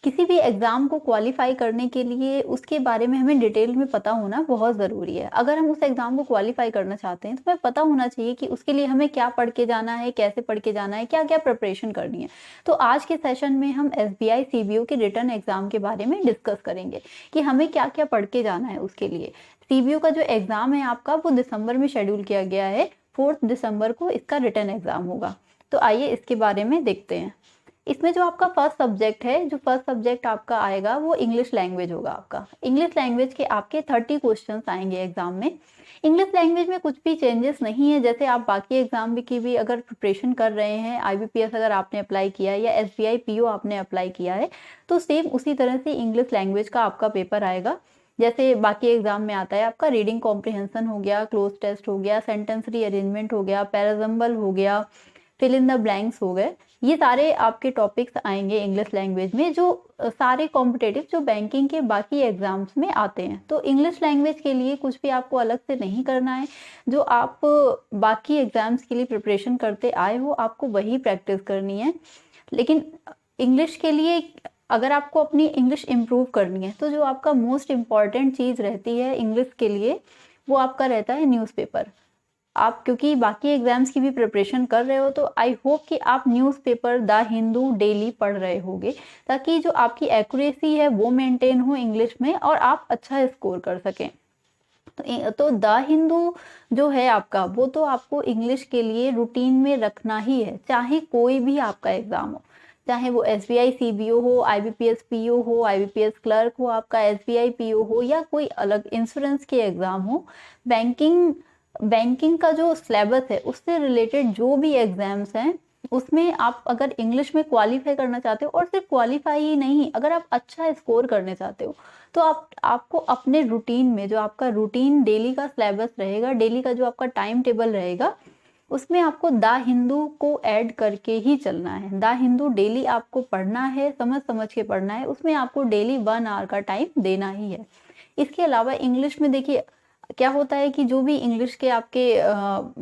किसी भी एग्ज़ाम को क्वालिफ़ाई करने के लिए उसके बारे में हमें डिटेल में पता होना बहुत ज़रूरी है। अगर हम उस एग्ज़ाम को क्वालिफ़ाई करना चाहते हैं तो हमें पता होना चाहिए कि उसके लिए हमें क्या पढ़ के जाना है, कैसे पढ़ के जाना है, क्या-क्या प्रिपरेशन करनी है। तो आज के सेशन में हम एसबीआई सीबीओ के रिटन एग्ज़ाम के बारे में डिस्कस करेंगे कि हमें क्या-क्या पढ़ के जाना है उसके लिए। सीबीओ का जो एग्ज़ाम है आपका वो दिसंबर में शेड्यूल किया गया है, 4 दिसंबर को इसका रिटन एग्ज़ाम होगा। तो आइए इसके बारे में देखते हैं। इसमें जो आपका फर्स्ट सब्जेक्ट है, जो फर्स्ट सब्जेक्ट आपका आएगा वो इंग्लिश लैंग्वेज होगा आपका। इंग्लिश लैंग्वेज के आपके 30 क्वेश्चंस आएंगे एग्जाम में। इंग्लिश लैंग्वेज में कुछ भी चेंजेस नहीं है, जैसे आप बाकी एग्जाम की भी अगर प्रिपरेशन कर रहे हैं, आईबीपीएस अगर आपने अप्लाई किया है या एसबीआई पीओ आपने अप्लाई किया है, तो सेम उसी तरह से इंग्लिश लैंग्वेज का आपका पेपर आएगा। जैसे बाकी एग्जाम में आता है आपका रीडिंग कॉम्प्रिहेंशन हो गया, क्लोज टेस्ट हो गया, सेंटेंस रीअरेंजमेंट हो गया, पैराजम्बल हो गया, फिल इन द ब्लैंक्स हो गए। ये सारे आपके टॉपिक्स आएंगे इंग्लिश लैंग्वेज में, जो सारे कॉम्पिटेटिव जो बैंकिंग के बाकी एग्जाम्स में आते हैं। तो इंग्लिश लैंग्वेज के लिए कुछ भी आपको अलग से नहीं करना है। जो आप बाकी एग्जाम्स के लिए प्रिपरेशन करते आए हो आपको वही प्रैक्टिस करनी है। लेकिन इंग्लिश के लिए अगर आपको अपनी इंग्लिश इम्प्रूव करनी है तो जो आपका मोस्ट इम्पॉर्टेंट चीज़ रहती है इंग्लिश के लिए वो आपका रहता है न्यूज़पेपर। आप क्योंकि बाकी एग्जाम्स की भी प्रिपरेशन कर रहे हो तो आई होप कि आप न्यूज़पेपर द हिंदू डेली पढ़ रहे होगे, ताकि जो आपकी एक्यूरेसी है वो मेंटेन हो इंग्लिश में और आप अच्छा स्कोर कर सकें। तो द हिंदू जो है आपका वो तो आपको इंग्लिश के लिए रूटीन में रखना ही है, चाहे कोई भी आपका एग्जाम हो, चाहे वो एसबीआई सीबीओ हो, आईबीपीएस पीओ हो, आईबीपीएस क्लर्क हो, आपका एसबीआई पीओ हो या कोई अलग इंश्योरेंस के एग्जाम हो। बैंकिंग का जो सिलेबस है उससे रिलेटेड जो भी एग्जाम्स हैं उसमें आप अगर इंग्लिश में क्वालिफाई करना चाहते हो, और सिर्फ क्वालिफाई ही नहीं, अगर आप अच्छा स्कोर करने चाहते हो तो आपको अपने रूटीन में, जो आपका रूटीन डेली का सिलेबस रहेगा, डेली का जो आपका टाइम टेबल रहेगा, उसमें आपको द हिंदू को ऐड करके ही चलना है। द हिंदू डेली आपको पढ़ना है, समझ समझ के पढ़ना है, उसमें आपको डेली 1 आवर का टाइम देना ही है। इसके अलावा इंग्लिश में देखिए क्या होता है कि जो भी इंग्लिश के आपके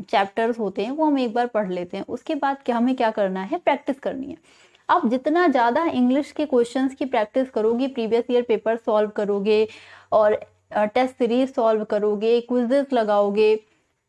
चैप्टर्स होते हैं वो हम एक बार पढ़ लेते हैं, उसके बाद हमें क्या करना है, प्रैक्टिस करनी है। आप जितना ज़्यादा इंग्लिश के क्वेश्चंस की प्रैक्टिस करोगे, प्रीवियस ईयर पेपर सॉल्व करोगे और टेस्ट सीरीज सॉल्व करोगे, क्विजेस लगाओगे,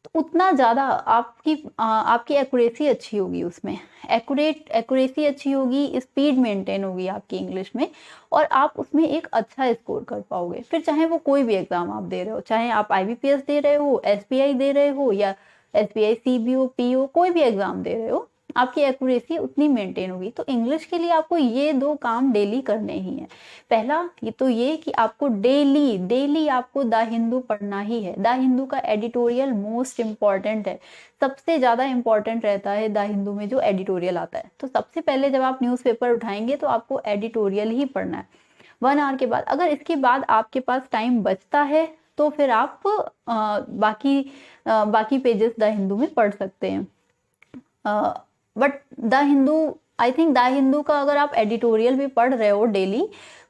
तो उतना ज़्यादा आपकी एक्यूरेसी अच्छी होगी, उसमें एक्यूरेसी अच्छी होगी, स्पीड मेंटेन होगी आपकी इंग्लिश में, और आप उसमें एक अच्छा स्कोर कर पाओगे। फिर चाहे वो कोई भी एग्जाम आप दे रहे हो, चाहे आप आईबीपीएस दे रहे हो, एसबीआई दे रहे हो या एसबीआई सीबीओ पीओ, कोई भी एग्जाम दे रहे हो, आपकी एक्यूरेसी उतनी मेंटेन होगी। तो इंग्लिश के लिए आपको ये 2 काम डेली करने ही है। पहला ये कि आपको डेली आपको द हिंदू पढ़ना ही है। द हिंदू का एडिटोरियल मोस्ट इम्पॉर्टेंट है, सबसे ज़्यादा इम्पॉर्टेंट रहता है द हिंदू में जो एडिटोरियल आता है। तो सबसे पहले जब आप न्यूज़पेपर उठाएंगे तो आपको एडिटोरियल ही पढ़ना है 1 आवर के बाद। अगर इसके बाद आपके पास टाइम बचता है तो फिर आप बाकी पेजेस द हिंदू में पढ़ सकते हैं। But the Hindu, I think the Hindu का अगर आप एडिटोरियल भी पढ़ रहे हो डेली,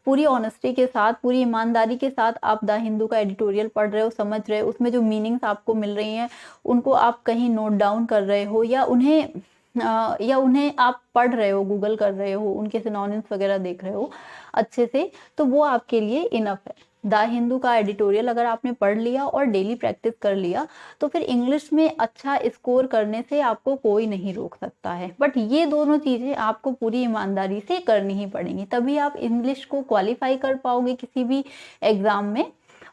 पूरी ऑनेस्टी के साथ, पूरी ईमानदारी के साथ आप द हिंदू का एडिटोरियल पढ़ रहे हो, समझ रहे हो, उसमें जो मीनिंग्स आपको मिल रही हैं उनको आप कहीं नोट डाउन कर रहे हो या उन्हें आप पढ़ रहे हो, गूगल कर रहे हो, उनके सिनोनिम्स वगैरह देख रहे हो अच्छे से, तो वो आपके लिए इनफ है। द हिंदू का एडिटोरियल अगर आपने पढ़ लिया और डेली प्रैक्टिस कर लिया तो फिर इंग्लिश में अच्छा स्कोर करने से आपको कोई नहीं रोक सकता है। बट ये दोनों चीज़ें आपको पूरी ईमानदारी से करनी ही पड़ेंगी, तभी आप इंग्लिश को क्वालिफाई कर पाओगे किसी भी एग्ज़ाम में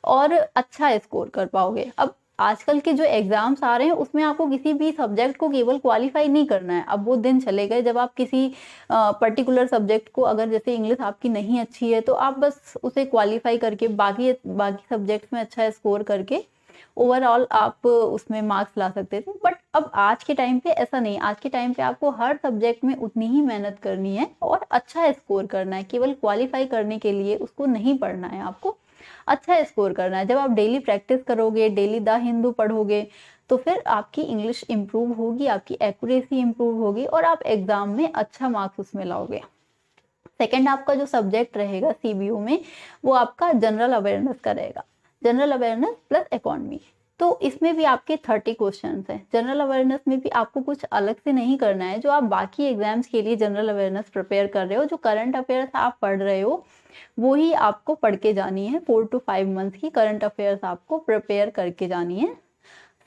और अच्छा स्कोर कर पाओगे। अब आजकल के जो एग्जाम्स आ रहे हैं उसमें आपको किसी भी सब्जेक्ट को केवल क्वालिफाई नहीं करना है। अब वो दिन चले गए जब आप किसी पर्टिकुलर सब्जेक्ट को, अगर जैसे इंग्लिश आपकी नहीं अच्छी है तो आप बस उसे क्वालिफाई करके बाकी सब्जेक्ट्स में अच्छा स्कोर करके ओवरऑल आप उसमें मार्क्स ला सकते थे। बट अब आज के टाइम पे ऐसा नहीं, आज के टाइम पे आपको हर सब्जेक्ट में उतनी ही मेहनत करनी है और अच्छा स्कोर करना है। केवल क्वालिफाई करने के लिए उसको नहीं पढ़ना है, आपको अच्छा स्कोर करना है। जब आप डेली प्रैक्टिस करोगे, डेली द हिंदू पढ़ोगे, तो फिर आपकी इंग्लिश इम्प्रूव होगी, आपकी एक्यूरेसी इम्प्रूव होगी और आप एग्जाम में अच्छा मार्क्स उसमें लाओगे। सेकेंड आपका जो सब्जेक्ट रहेगा सीबीओ में वो आपका जनरल अवेयरनेस का रहेगा, जनरल अवेयरनेस प्लस इकोनॉमी। तो इसमें भी आपके 30 क्वेश्चंस हैं। जनरल अवेयरनेस में भी आपको कुछ अलग से नहीं करना है, जो आप बाकी एग्जाम्स के लिए जनरल अवेयरनेस प्रिपेयर कर रहे हो, जो करंट अफेयर्स आप पढ़ रहे हो वो ही आपको पढ़ के जानी है। 4 to 5 मंथ की करंट अफेयर्स आपको प्रिपेयर करके जानी है।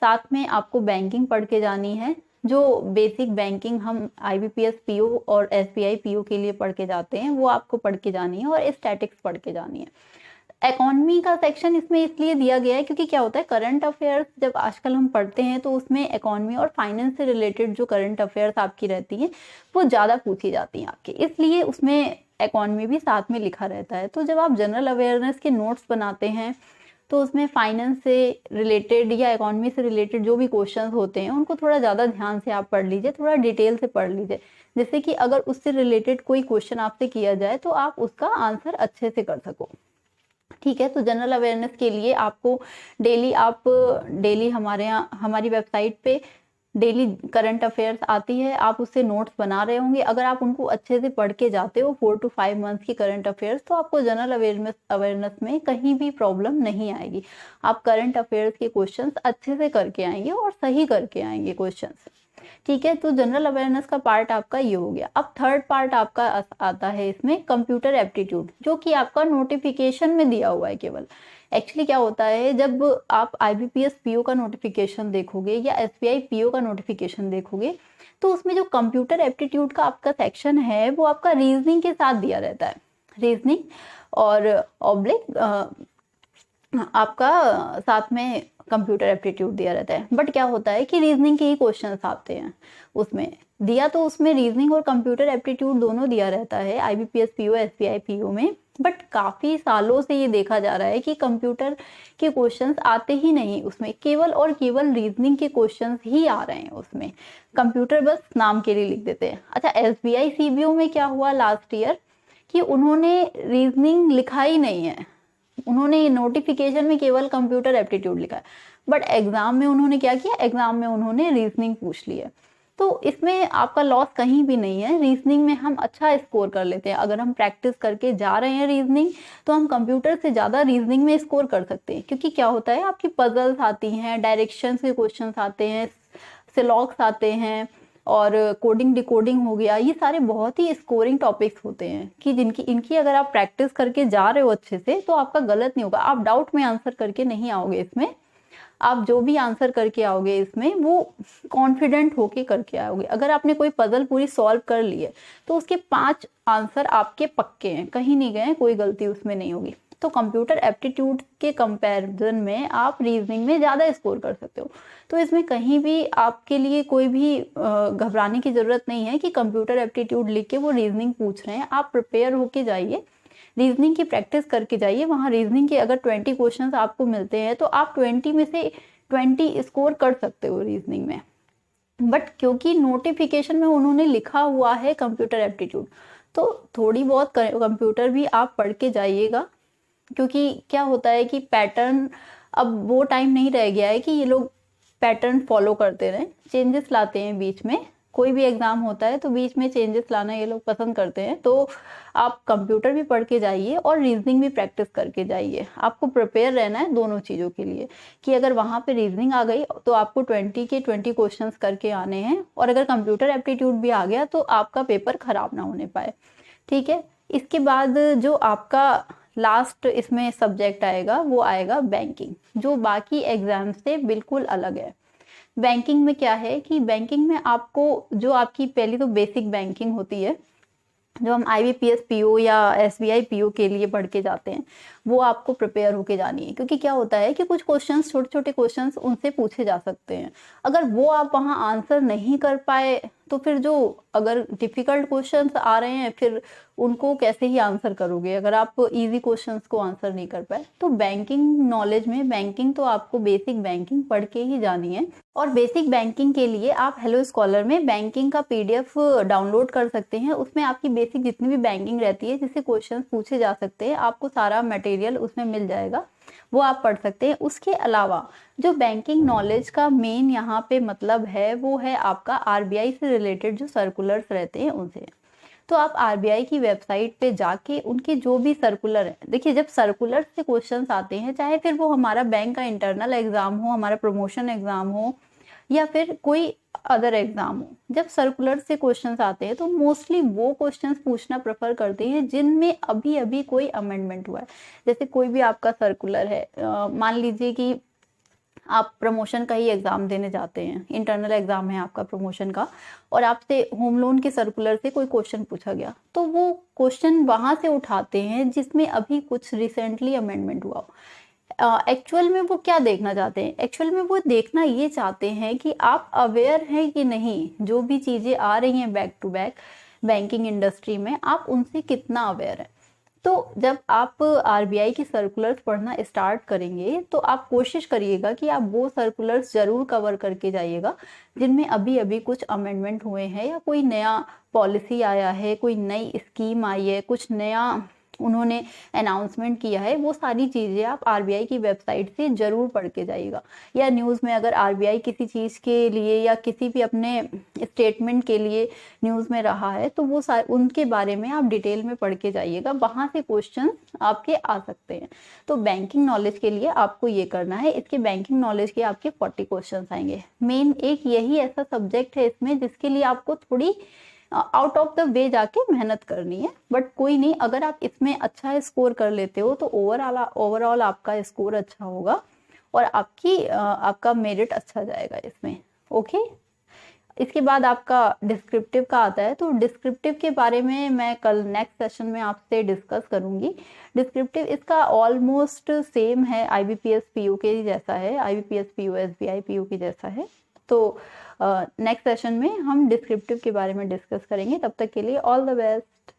साथ में आपको बैंकिंग पढ़ के जानी है, जो बेसिक बैंकिंग हम IBPS PO और SBI PO के लिए पढ़ के जाते हैं वो आपको पढ़ के जानी है, और स्टैटिक्स पढ़ के जानी है। इकोनॉमी का सेक्शन इसमें इसलिए दिया गया है क्योंकि क्या होता है, करंट अफेयर्स जब आजकल हम पढ़ते हैं तो उसमें इकोनॉमी और फाइनेंस से रिलेटेड जो करंट अफेयर्स आपकी रहती हैं वो ज़्यादा पूछी जाती हैं आपके, इसलिए उसमें इकोनॉमी भी साथ में लिखा रहता है। तो जब आप जनरल अवेयरनेस के नोट्स बनाते हैं तो उसमें फाइनेंस से रिलेटेड या इकोनॉमी से रिलेटेड जो भी क्वेश्चंस होते हैं उनको थोड़ा ज़्यादा ध्यान से आप पढ़ लीजिए, थोड़ा डिटेल से पढ़ लीजिए, जिससे कि अगर उससे रिलेटेड कोई क्वेश्चन आपसे किया जाए तो आप उसका आंसर अच्छे से कर सको। ठीक है, तो जनरल अवेयरनेस के लिए आपको डेली हमारे यहाँ हमारी वेबसाइट पे डेली करंट अफेयर्स आती है, आप उससे नोट्स बना रहे होंगे। अगर आप उनको अच्छे से पढ़ के जाते हो 4 to 5 मंथ की करंट अफेयर्स, तो आपको जनरल अवेयरनेस में कहीं भी प्रॉब्लम नहीं आएगी। आप करंट अफेयर्स के क्वेश्चंस अच्छे से करके आएंगे और सही करके आएंगे क्वेश्चंस। ठीक है, तो जनरल अवेयरनेस का पार्ट आपका ये हो गया। अब थर्ड पार्ट आपका आता है इसमें कंप्यूटर एप्टीट्यूड, जो कि आपका नोटिफिकेशन में दिया हुआ है केवल। एक्चुअली क्या होता है, जब आप IBPS PO का नोटिफिकेशन देखोगे या SBI PO का नोटिफिकेशन देखोगे तो उसमें जो कंप्यूटर एप्टीट्यूड का आपका सेक्शन है वो आपका रीजनिंग के साथ दिया रहता है। रीजनिंग और ऑब्लिक आपका साथ में कंप्यूटर एप्टीट्यूड दिया रहता है। बट क्या होता है कि रीजनिंग के ही क्वेश्चंस आते हैं उसमें दिया, तो उसमें रीजनिंग और कंप्यूटर एप्टीट्यूड दोनों दिया रहता है IBPS PO SBI PO में। बट काफ़ी सालों से ये देखा जा रहा है कि कंप्यूटर के क्वेश्चंस आते ही नहीं उसमें, केवल और केवल रीजनिंग के क्वेश्चंस ही आ रहे हैं उसमें। कंप्यूटर बस नाम के लिए लिख देते हैं। अच्छा, SBI CBO में क्या हुआ लास्ट ईयर कि उन्होंने रीजनिंग लिखा ही नहीं है, उन्होंने नोटिफिकेशन में केवल कंप्यूटर एप्टीट्यूड लिखा है, बट एग्जाम में उन्होंने क्या किया, एग्जाम में उन्होंने रीजनिंग पूछ ली है। तो इसमें आपका लॉस कहीं भी नहीं है। रीजनिंग में हम अच्छा स्कोर कर लेते हैं, अगर हम प्रैक्टिस करके जा रहे हैं रीजनिंग तो हम कंप्यूटर से ज़्यादा रीजनिंग में स्कोर कर सकते हैं। क्योंकि क्या होता है, आपकी पजल्स आती हैं, डायरेक्शंस के क्वेश्चंस आते हैं, सिलॉक्स आते हैं, और कोडिंग डिकोडिंग हो गया, ये सारे बहुत ही स्कोरिंग टॉपिक्स होते हैं कि इनकी अगर आप प्रैक्टिस करके जा रहे हो अच्छे से तो आपका गलत नहीं होगा। आप डाउट में आंसर करके नहीं आओगे इसमें, आप जो भी आंसर करके आओगे इसमें वो कॉन्फिडेंट होके करके आओगे। अगर आपने कोई पजल पूरी सॉल्व कर ली है तो उसके 5 आंसर आपके पक्के हैं, कहीं नहीं गए, कोई गलती उसमें नहीं होगी। तो कंप्यूटर एप्टीट्यूड के कंपैरिजन में आप रीजनिंग में ज़्यादा स्कोर कर सकते हो। तो इसमें कहीं भी आपके लिए कोई भी घबराने की ज़रूरत नहीं है कि कंप्यूटर एप्टीट्यूड लिख के वो रीजनिंग पूछ रहे हैं। आप प्रिपेयर होके जाइए, रीजनिंग की प्रैक्टिस करके जाइए। वहाँ रीजनिंग के अगर 20 क्वेश्चंस आपको मिलते हैं तो आप 20 में से 20 स्कोर कर सकते हो रीजनिंग में। बट क्योंकि नोटिफिकेशन में उन्होंने लिखा हुआ है कंप्यूटर एप्टीट्यूड, तो थोड़ी बहुत कंप्यूटर भी आप पढ़ के जाइएगा। क्योंकि क्या होता है कि पैटर्न, अब वो टाइम नहीं रह गया है कि ये लोग पैटर्न फॉलो करते रहें, चेंजेस लाते हैं बीच में। कोई भी एग्जाम होता है तो बीच में चेंजेस लाना ये लोग पसंद करते हैं। तो आप कंप्यूटर भी पढ़ के जाइए और रीजनिंग भी प्रैक्टिस करके जाइए। आपको प्रिपेयर रहना है दोनों चीज़ों के लिए कि अगर वहाँ पे रीजनिंग आ गई तो आपको 20 के 20 क्वेश्चंस करके आने हैं, और अगर कंप्यूटर एप्टीट्यूड भी आ गया तो आपका पेपर खराब ना होने पाए। ठीक है, इसके बाद जो आपका लास्ट इसमें सब्जेक्ट आएगा वो आएगा बैंकिंग, जो बाकी एग्जाम से बिल्कुल अलग है। बैंकिंग में क्या है कि बैंकिंग में आपको जो आपकी पहली तो बेसिक बैंकिंग होती है, जो हम IBPS PO या SBI PO के लिए पढ़ के जाते हैं, वो आपको प्रिपेयर होके जानी है। क्योंकि क्या होता है कि कुछ क्वेश्चंस, छोटे छोटे क्वेश्चंस उनसे पूछे जा सकते हैं। अगर वो आप वहाँ आंसर नहीं कर पाए तो फिर जो अगर डिफ़िकल्ट क्वेश्चंस आ रहे हैं फिर उनको कैसे ही आंसर करोगे अगर आप इजी क्वेश्चंस को आंसर नहीं कर पाए। तो बैंकिंग नॉलेज में बैंकिंग तो आपको बेसिक बैंकिंग पढ़ के ही जानी है। और बेसिक बैंकिंग के लिए आप हेलो स्कॉलर में बैंकिंग का PDF डाउनलोड कर सकते हैं। उसमें आपकी बेसिक जितनी भी बैंकिंग रहती है, जिससे क्वेश्चन पूछे जा सकते हैं, आपको सारा मटेरियल उसमें मिल जाएगा, वो आप पढ़ सकते हैं। उसके अलावा जो बैंकिंग नॉलेज का मेन यहाँ पे मतलब है वो है आपका RBI से रिलेटेड जो सर्कुलर्स रहते हैं उनसे। तो आप आरबीआई की वेबसाइट पे जाके उनके जो भी सर्कुलर है, देखिए जब सर्कुलर से क्वेश्चंस आते हैं, चाहे फिर वो हमारा बैंक का इंटरनल एग्जाम हो, हमारा प्रमोशन एग्जाम हो या फिर कोई अदर एग्जाम हो, जब सर्कुलर से क्वेश्चंस आते हैं तो मोस्टली वो क्वेश्चंस पूछना प्रेफर करते हैं जिनमें अभी अभी कोई अमेंडमेंट हुआ है। जैसे कोई भी आपका सर्कुलर है, मान लीजिए कि आप प्रमोशन का ही एग्जाम देने जाते हैं, इंटरनल एग्जाम है आपका प्रमोशन का, और आपसे होम लोन के सर्कुलर से कोई क्वेश्चन पूछा गया, तो वो क्वेश्चन वहां से उठाते हैं जिसमें अभी कुछ रिसेंटली अमेंडमेंट हुआ हो। एक्चुअल में वो क्या देखना चाहते हैं, एक्चुअल में वो देखना ये चाहते हैं कि आप अवेयर हैं कि नहीं, जो भी चीजें आ रही हैं back to back banking industry में, आप उनसे कितना अवेयर है। तो जब आप आरबीआई की सर्कुलर्स पढ़ना स्टार्ट करेंगे तो आप कोशिश करिएगा कि आप वो सर्कुलर्स जरूर कवर करके जाइएगा जिनमें अभी अभी कुछ अमेंडमेंट हुए हैं या कोई नया पॉलिसी आया है, कोई नई स्कीम आई है, कुछ नया उन्होंने अनाउंसमेंट किया है। वो सारी चीज़ें आप आरबीआई की वेबसाइट से ज़रूर पढ़ के जाइएगा। या न्यूज़ में अगर आरबीआई किसी चीज़ के लिए या किसी भी अपने स्टेटमेंट के लिए न्यूज़ में रहा है तो वो उनके बारे में आप डिटेल में पढ़ के जाइएगा, वहाँ से क्वेश्चन आपके आ सकते हैं। तो बैंकिंग नॉलेज के लिए आपको ये करना है। इसके बैंकिंग नॉलेज के आपके 40 क्वेश्चन आएंगे। मेन एक यही ऐसा सब्जेक्ट है इसमें जिसके लिए आपको थोड़ी आउट ऑफ द वे जाके मेहनत करनी है, बट कोई नहीं, अगर आप इसमें अच्छा स्कोर कर लेते हो तो ओवरऑल आपका स्कोर अच्छा होगा और आपका मेरिट अच्छा जाएगा इसमें। ओके, इसके बाद आपका डिस्क्रिप्टिव का आता है। तो डिस्क्रिप्टिव के बारे में मैं कल नेक्स्ट सेशन में आपसे डिस्कस करूंगी। डिस्क्रिप्टिव इसका ऑलमोस्ट सेम है, आईबीपीएस पीयू के जैसा है, आईबीपीएस पीयू एसबीआई पीयू के जैसा है। तो नेक्स्ट सेशन में हम डिस्क्रिप्टिव के बारे में डिस्कस करेंगे। तब तक के लिए ऑल द बेस्ट।